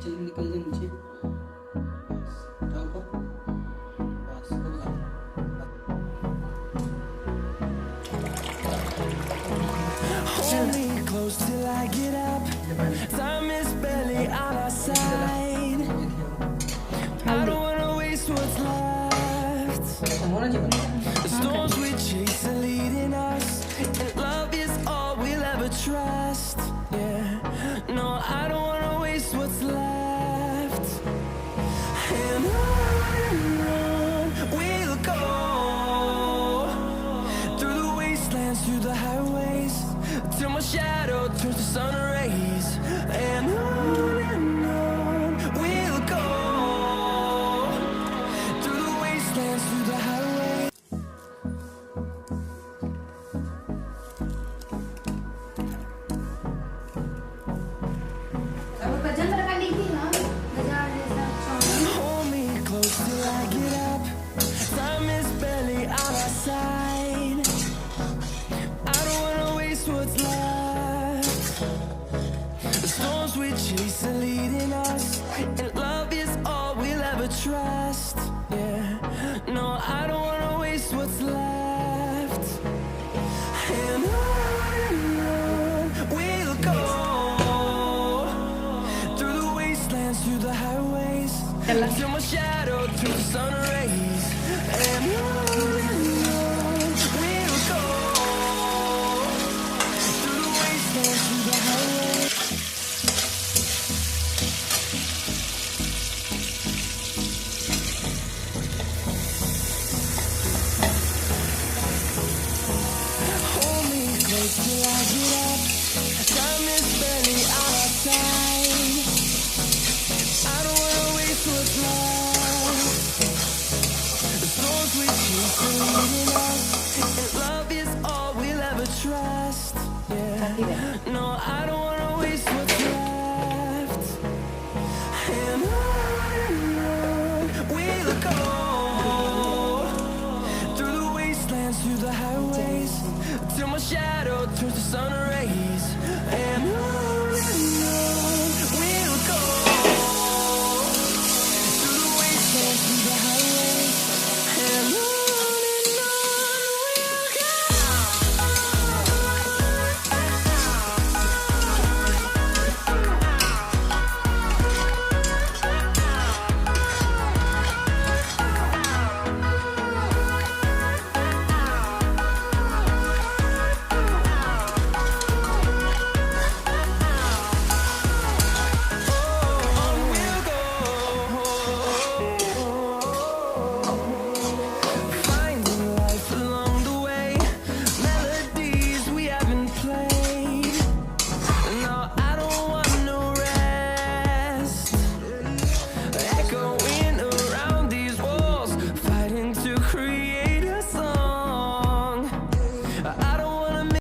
चल निकल जा नीचे। बस उठाओ को, बस को Hold me close till I get up. Time is barely on our side. I don't wanna waste what's left. The storms we chase are leading us, and love is all we'll ever trust. Yeah, no, I don't wanna waste what's left. And on we'll go, through the wastelands, through the highways, till my shadow turns to sun rays. And on we'll go, through the wastelands, through the highways. Hold me close till I get up. Time is barely on our side. I don't wanna waste what's left. The storms we chase are leading us, and love is all we'll ever trust. Yeah, no, I don't wanna waste what's left. And on we'll go, through the wastelands, through the highways, till my shadow turns to sun rays. And on